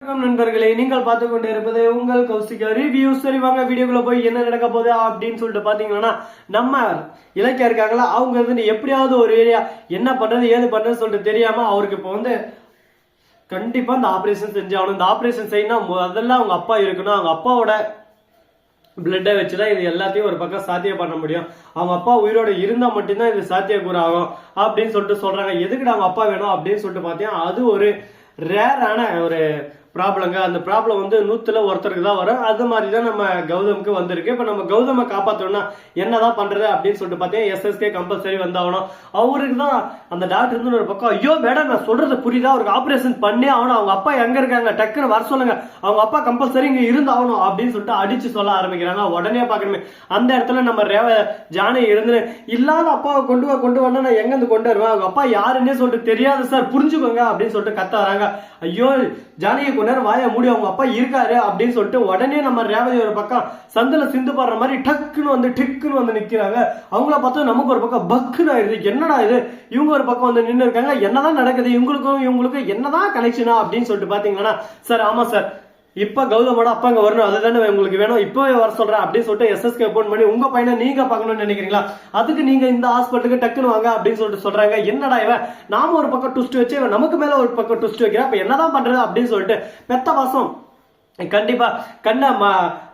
வணக்கம் நண்பர்களே, நீங்கள் பார்த்து கொண்டு இருப்பது உங்கள் கௌசிகா ரிவ்யூ. சரி வாங்க வீடியோக்குள்ள போய் என்ன நடக்க போகுது அப்படின்னு சொல்லிட்டு பாத்தீங்கன்னா, நம்ம இலக்கியா இருக்காங்களா, அவங்க வந்து எப்படியாவது ஒரு ஏரியா என்ன பண்றது ஏது பண்றது சொல்லிட்டு தெரியாம அவருக்கு இப்போ வந்து கண்டிப்பா இந்த ஆபரேஷன் செஞ்சாகணும். இந்த ஆபரேஷன் செய்யணும் முதல்ல அவங்க அப்பா இருக்கணும். அவங்க அப்பாவோட பிளட்டை வச்சுதான் இது எல்லாத்தையும் ஒரு பக்கம் சாத்தியம் பண்ண முடியும். அவங்க அப்பா உயிரோட இருந்தா மட்டும்தான் இது சாத்தியக்கூறு ஆகும் அப்படின்னு சொல்லிட்டு சொல்றாங்க. எதுக்கு அவங்க அப்பா வேணும் அப்படின்னு சொல்லிட்டு பார்த்தீங்கன்னா, அது ஒரு ரேரான ஒரு ப்ராப்ளங்க. அந்த ப்ராப்ளம் வந்து 100ல ஒருத்தருக்கு தான் வரும். அது மாதிரி தான் நம்ம கௌதமுக்கு வந்திருக்கு. இப்போ நம்ம கௌதமை காப்பாற்றணும்னா என்னதான் பண்றது அப்படின்னு சொல்லிட்டு பார்த்தீங்கன்னா, எஸ்எஸ்கே கம்பல்சரி வந்தாகணும். அவருக்கு தான் அந்த டாக்டர் இருந்து ஒரு பக்கம், ஐயோ மேடம் நான் சொல்றது புரியுதா, அவருக்கு ஆபரேஷன் பண்ணே ஆகணும், அவங்க அப்பா எங்க இருக்காங்க டக்குன்னு வர சொல்லுங்க, அவங்க அப்பா கம்பல்சரி இங்க இருந்தாகணும் அப்படின்னு சொல்லிட்டு அடிச்சு சொல்ல ஆரம்பிக்கிறாங்க. உடனே பார்க்கணுமே அந்த இடத்துல நம்ம ஜானி இருந்து இல்லாத அப்பாவை கொண்டு வந்தா நான் எங்க இருந்து கொண்டு வருவேன், அவங்க அப்பா யாருன்னே சொல்லிட்டு தெரியாது சார் புரிஞ்சுக்கோங்க அப்படின்னு சொல்லிட்டு கத்த வராங்க. ஐயோ ஜானியை கொஞ்ச நேரம் வாய மூடி, அவங்க அப்பா இருக்காரு அப்படின்னு சொல்லிட்டு உடனே நம்ம ரேவதி ஒரு பக்கம் சந்தில சிந்து பாடுற மாதிரி டிக்குன்னு வந்து நிக்கிறாங்க. அவங்கள பார்த்தா நமக்கு ஒரு பக்கம் பக்குன்னு ஆயிருது. என்னடா இது, இவங்க ஒரு பக்கம் வந்து நின்று இருக்காங்க, என்னதான் நடக்குது, இவங்களுக்கும் என்னதான் கனெக்ஷனா அப்படின்னு சொல்லிட்டு பாத்தீங்கன்னா, சார் ஆமா சார் இப்ப கௌதமோட அப்பா அங்க வரணும், அதுதானே உங்களுக்கு வேணும், இப்பவே வர சொல்றேன் அப்படின்னு சொல்லிட்டு எஸ்எஸ்கே போன் பண்ணி உங்க பையனை நீங்க பாக்கணும்னு நினைக்கிறீங்களா, அதுக்கு நீங்க இந்த ஹாஸ்பிட்டலுக்கு டக்குன்னு வாங்க அப்படின்னு சொல்லிட்டு சொல்றாங்க. என்னடா இவன் நாம ஒரு பக்கம் ட்விஸ்ட் வச்சு நமக்கு மேல ஒரு பக்கம் ட்விஸ்ட் வைக்கிறா, அப்ப என்னதான் பண்றது அப்படின்னு சொல்லிட்டு பெத்த வாசம் கண்டிப்பா கண்ண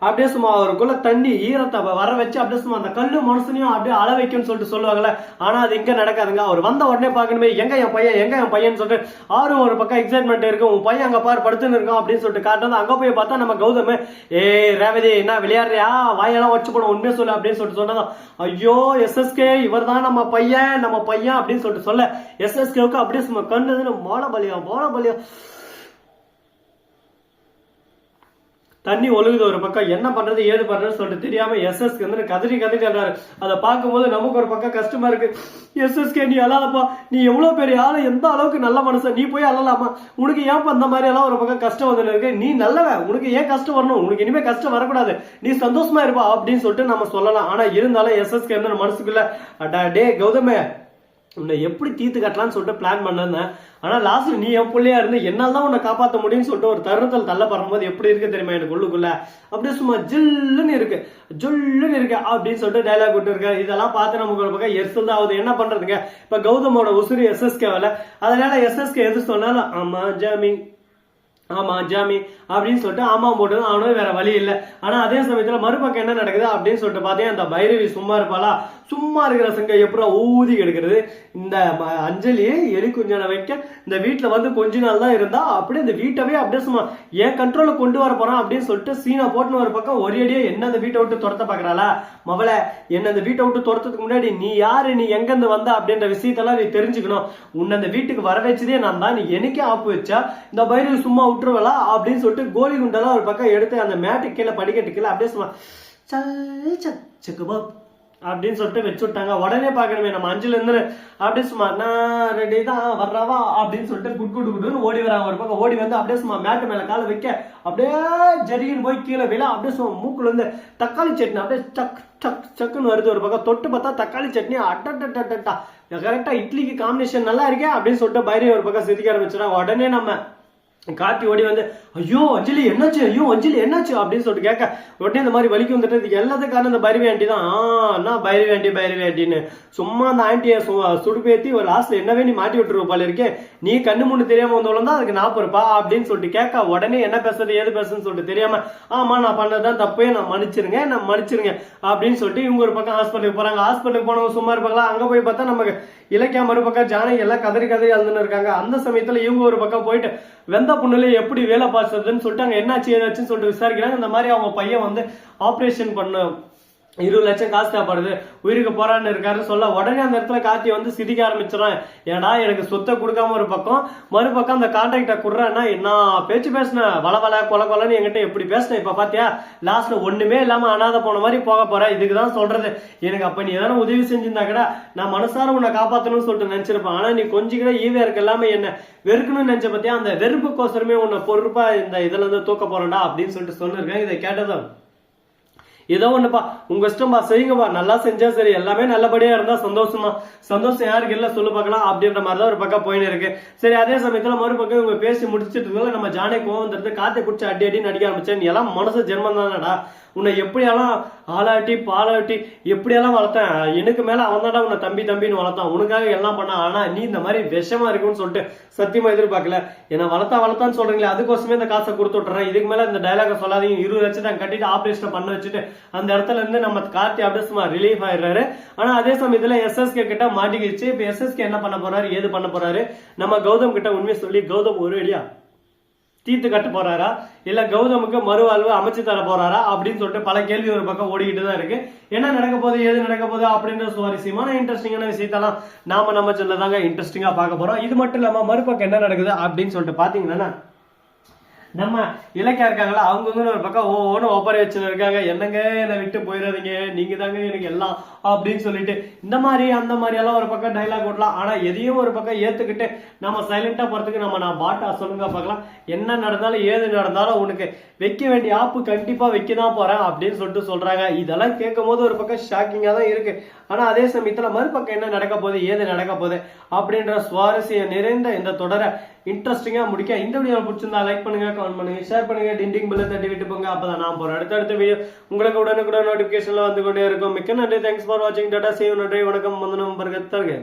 அப்படியே சும்மா அவருக்குள்ள தண்ணி ஈரத்தை வர வச்சு அப்படியே சும்மா அந்த கல்லு மனுஷனையும் அப்படியே அள வைக்கும்னு சொல்லிட்டு சொல்லுவாங்கல்ல. ஆனா அது இங்க நடக்காதுங்க. அவர் வந்த உடனே பாக்கணுமே எங்க என் பையன் சொல்லிட்டு ஆறும் ஒரு பக்கம் எக்ஸைட்மெண்ட் இருக்கும், உன் பையன் அங்க பாரு படுத்துன்னு இருக்கும் அப்படின்னு சொல்லிட்டு காட்டுறது. அங்க போய் பார்த்தா நம்ம கௌதம், ரேவதி என்ன விளையாடுறியா, வாயெல்லாம் வச்சு போன உண்மையை சொல்லு அப்படின்னு சொல்லிட்டு சொன்னதான், ஐயோ எஸ்எஸ்கே இவர் தான் நம்ம பையன் அப்படின்னு சொல்லிட்டு சொல்ல எஸ்எஸ்கேவுக்கு அப்படியே சும்மா கண்ணு மோன பலியா தண்ணி ஒழுகுது. ஒரு பக்கம் என்ன பண்றது ஏது பண்றதுன்னு சொல்லிட்டு தெரியாம எஸ்எஸ்கே வந்து கதறி சொல்றாரு. அதை பார்க்கும்போது நமக்கு ஒரு பக்கம் கஷ்டமா இருக்கு. எஸ்எஸ்கே நீ அழாதப்பா, நீ எவ்வளவு பெரிய ஆளு, எந்த அளவுக்கு நல்ல மனுஷன், நீ போய் அழலாமா, உனக்கு ஏன் அந்த மாதிரி எல்லாம் ஒரு பக்கம் கஷ்டம் வந்து இருக்கு, நீ நல்லவன், உனக்கு ஏன் கஷ்டம் வரணும், உனக்கு இனிமே கஷ்டம் வரக்கூடாது, நீ சந்தோஷமா இருப்பா அப்படின்னு சொல்லிட்டு நம்ம சொல்லலாம். ஆனா இருந்தாலும் எஸ்எஸ்கே வந்து மனசுக்குள்ள டே கௌதமே உன்னை எப்படி தீர்த்து கட்டலாம்னு சொல்லிட்டு பிளான் பண்ணேன். ஆனா லாஸ்ட்ல நீ என் பிள்ளையா இருந்து என்னால் தான் உன்னை காப்பாற்ற முடியும்னு சொல்லிட்டு ஒரு தருணத்தில் தள்ளப்படுற போது எப்படி இருக்கு தெரியுமா எனக்கு உள்ளுக்குள்ள, அப்படியே சும்மா ஜில்லுன்னு இருக்கு அப்படின்னு சொல்லிட்டு டைலாக் விட்டு இருக்க. இதெல்லாம் பார்த்து நமக்கு ஒரு பக்கம் எரிசல் தான் ஆகுது. என்ன பண்றதுங்க, இப்ப கௌதமோட உசுறு எஸ்எஸ்கே வரல, அதனால எஸ்எஸ்கே எது சொன்னாலும் ஆமா ஜாமி அப்படின்னு சொல்லிட்டு ஆமா போட்டு அவனும் வேற வழி இல்லை. ஆனா அதே சமயத்துல மறுபக்கம் என்ன நடக்குது அப்படின்னு சொல்லிட்டு பார்த்தேன், அந்த பைரவி சும்மா இருப்பாளா, சும்மா இருக்கிற சங்க எப்படா ஊதி கெடுக்கிறது. இந்த அஞ்சலி எலி குஞ்சனை வைக்க இந்த வீட்டுல வந்து கொஞ்ச நாள் தான் இருந்தா அப்படியே இந்த வீட்டவே அப்படியே சும்மா ஏன் கண்ட்ரோல கொண்டு வர போறான் அப்படின்னு சொல்லிட்டு சீனா போட்டுன்னு ஒரு பக்கம் ஒரேடியே என்ன அந்த வீட்டை விட்டு துரத்த பாக்குறாளா, மவளை என்ன அந்த வீட்டை விட்டு துரத்துறதுக்கு முன்னாடி நீ யாரு, நீ எங்க இருந்து வந்த அப்படின்ற விஷயத்தெல்லாம் நீ தெரிஞ்சுக்கணும், உன்னை அந்த வீட்டுக்கு வர வச்சதே நான் தான், நீ எனக்கே ஆப்பு வச்சா இந்த பைரவி சும்மா விட்டுருவலா அப்படின்னு சொல்லிட்டு கோலி குண்டெல்லாம் ஒரு பக்கம் எடுத்து அந்த மேட்டு கீழே படிக்கட்டு கீழே அப்படியே சும்மா சல் அப்படின்னு சொல்லிட்டு வச்சு விட்டாங்க. உடனே பாக்கணுமே நம்ம அஞ்சுல இருந்து அப்படியே சும்மா நான் ரெடி தான் வர்றவா அப்படின்னு சொல்லிட்டு குடுன்னு ஓடி வராங்க. ஒரு பக்கம் ஓடி வந்து அப்படியே சும்மா மேட்டு மேல காலை வைக்க அப்படியே ஜரின்னு போய் கீழே விழா அப்படியே சும்மா மூக்குல இருந்து தக்காளி சட்னி அப்படியே சக்குன்னு வருது. ஒரு பக்கம் தொட்டு பார்த்தா தக்காளி சட்னி அட்டா கரெக்டா இட்லிக்கு காம்பினேஷன் நல்லா இருக்கே அப்படின்னு சொல்லிட்டு பைரவி ஒரு பக்கம் சிரிக்க ஆரம்பிச்சிடாங்க. உடனே நம்ம காட்டி ஓடி வந்து ஐயோ அஞ்சலி என்னாச்சு அப்படின்னு சொல்லிட்டு கேட்க, உடனே இந்த மாதிரி வலிக்கு வந்துட்டு இதுக்கு எல்லாத்துக்கும் காரணம் இந்த பைரவி ஆண்டி தான். நான் பைரவி ஆண்டின்னு சும்மா அந்த ஆண்டியை சுடுபேத்தி ஒரு லாஸ்ட்ல என்னவே நீ மாட்டி விட்டுருவ போல இருக்கே, நீ கண்ணு முன்னு தெரியாம வந்தவளும் தான் அதுக்கு 40 ரூபா அப்படின்னு சொல்லிட்டு கேட்க, உடனே என்ன பேசுறது ஏது பேசுன்னு சொல்லிட்டு தெரியாம ஆமா நான் பண்ணதான் தப்பே, நான் மன்னிச்சிருங்க அப்படின்னு சொல்லிட்டு இவங்க ஒரு பக்கம் ஹாஸ்பிட்டலுக்கு போறாங்க. ஹாஸ்பிட்டலுக்கு போனவங்க சும்மா இருப்பாங்களா, அங்க போய் பார்த்தா நமக்கு இலக்கியா மறுபக்கம் ஜானகி எல்லாம் கதறி அழுதுன்னு இருக்காங்க. அந்த சமயத்துல இவங்க ஒரு பக்கம் போயிட்டு வெந்த புண்ணுல எப்படி வேலை பார்த்துன்னு சொல்லிட்டு அங்க என்னாச்சு ஏதாச்சுன்னு சொல்லிட்டு விசாரிக்கிறாங்க. இந்த மாதிரி அவங்க பையன் வந்து ஆபரேஷன் பண்ண 20 லட்சம் காசு தேவைப்படுது, உயிருக்கு போறான்னு இருக்காருன்னு சொல்ல, உடனே அந்த இடத்துல கார்த்தி வந்து சிரிக்க ஆரம்பிச்சிடறான். ஏன்னா எனக்கு சொத்தை கொடுக்காம ஒரு பக்கம் மறுபக்கம் அந்த கான்ட்ராக்டை கொடுறேன்னா என்ன பேச்சு பேசினேன், வள கொலன்னு என்கிட்ட எப்படி பேசினேன், இப்ப பாத்தியா லாஸ்ட்ல ஒண்ணுமே இல்லாம அனாதை போன மாதிரி போக போறேன், இதுக்குதான் சொல்றது. எனக்கு அப்ப நீ எதனா உதவி செஞ்சிருந்தா கூட நான் மனசார உன்னை காப்பாத்தணும்னு சொல்லிட்டு நினைச்சிருப்பேன். ஆனா நீ கொஞ்சம் கூட ஈவே இருக்க எல்லாமே என்ன வெறுக்கணும்னு நினைச்ச பத்தியா, அந்த வெறுப்புக்கோசரமே உன்னை பொறுப்பா இந்த இதுல இருந்து தூக்க போறேன்டா அப்படின்னு சொல்லிட்டு சொன்னிருக்கேன். இதை கேட்டதும் ஏதோ ஒண்ணுப்பா உங்க இஷ்டம்பா செய்யுங்கப்பா, நல்லா செஞ்சா சரி, எல்லாமே நல்லபடியா இருந்தா சந்தோஷம் தான். சந்தோஷம் யாருக்கு இல்ல சொல்லு பார்க்கலாம் அப்படின்ற மாதிரி தான் ஒரு பக்கம் போயின்னு இருக்கு. சரி, அதே சமயத்துல மறுபக்கம் இவங்க பேசி முடிச்சிட்டு இருக்கல நம்ம ஜானே கோவம் வந்துருது, காத்தை குடிச்சு அடி அடி நடிக்க ஆரம்பிச்சேன். நீ எல்லாம் மனசு ஜென்மம் தானடா, உன்னை எப்படியெல்லாம் ஆளாட்டி பாலாட்டி எப்படியெல்லாம் வளர்த்தேன், எனக்கு மேல அவன் தான்டா உன்னை தம்பி தம்பின்னு வளர்த்தான், உனக்காக எல்லாம் பண்ணான். ஆனா நீ இந்த மாதிரி விஷமா இருக்குன்னு சொல்லிட்டு சத்தியமா எதிர்பார்க்கல. என்ன வளர்த்தான்னு சொல்றீங்களே, அதுக்கோசமே இந்த காசை கொடுத்து விட்டுறேன், இதுக்கு மேல இந்த டைலாக சொல்லாதீங்க, 20 லட்சம் கட்டிட்டு ஆபரேஷன் பண்ண வச்சுட்டு அந்த இடத்துல இருந்து நம்ம கார்த்தி அப்படியே சும்மா ரிலீஃப் ஆயிடுறாரு. ஆனா அதே சமயத்துல எஸ்எஸ்கே கிட்ட மாட்டிக்கிச்சு. இப்ப எஸ்எஸ்கே என்ன பண்ண போறாரு, ஏது பண்ண போறாரு, நம்ம கௌதம் கிட்ட உண்மையை சொல்லி கௌதம் ஒரு அடியா தீர்த்து கட்ட போறாரா, இல்ல கௌதமுக்கு மறுவாழ்வு அமைச்சு தர போறாரா அப்படின்னு சொல்லிட்டு பல கேள்வி ஒரு பக்கம் ஓடிக்கிட்டு தான் இருக்கு. என்ன நடக்க போகுது, ஏது நடக்க போகுது அப்படின்ற சுவாரஸ்யமான இன்ட்ரெஸ்டிங்கான விஷயத்தெல்லாம் நம்ம சொல்லதாங்க இன்ட்ரெஸ்டிங்கா பார்க்க போறோம். இது மட்டும் இல்லாம மறுபக்கம் என்ன நடக்குது அப்படின்னு சொல்லிட்டு பாத்தீங்கன்னா, நம்ம இலக்கியா இருக்காங்களா, அவங்க வந்து ஒரு பக்கம் ஒவ்வொன்னு ஒப்பரை வச்சுன்னு இருக்காங்க. என்னங்க என்னை விட்டு போயிடாதீங்க, நீங்க தாங்க எனக்கு எல்லாம் அப்படின்னு சொல்லிட்டு இந்த மாதிரி அந்த மாதிரி எல்லாம் ஒரு பக்கம் டைலாக் ஓட்டலாம். ஆனா எதையும் ஒரு பக்கம் ஏத்துக்கிட்டு நம்ம சைலண்டா போறதுக்கு நான் பாட்டா சொல்லுங்க பார்க்கலாம். என்ன நடந்தாலும் ஏது நடந்தாலும் உனக்கு வைக்க வேண்டிய ஆப்பு கண்டிப்பா வைக்கதான் போறேன் அப்படின்னு சொல்லிட்டு சொல்றாங்க. இதெல்லாம் கேட்கும் போது ஒரு பக்கம் ஷாக்கிங்கா தான் இருக்கு. ஆனா அதே சமயத்துல மறுபக்கம் என்ன நடக்க போகுது, ஏது நடக்க போகுது அப்படின்ற சுவாரஸ்யம் நிறைந்த இந்த தொடரை இன்ட்ரெஸ்டிங்கா முடிக்க இந்த வீடியோ பிடிச்சிருந்தா லைக் பண்ணுங்க, கமெண்ட் பண்ணுங்க, ஷேர் பண்ணுங்க, டிண்டிங் பெல்ல தட்டி விட்டு போங்க. அப்பதான் நான் போறேன் அடுத்த வீடியோ உங்களுக்கு உடனுக்குடன் நோட்டிபிகேஷன்ல வந்து கொண்டே இருக்கும். மிக்க நன்றி, தேங்க்ஸ் ஃபார் வாட்சிங், டாடா, see you, நன்றி, வணக்கம், வந்தனம், பர்கத் தருக.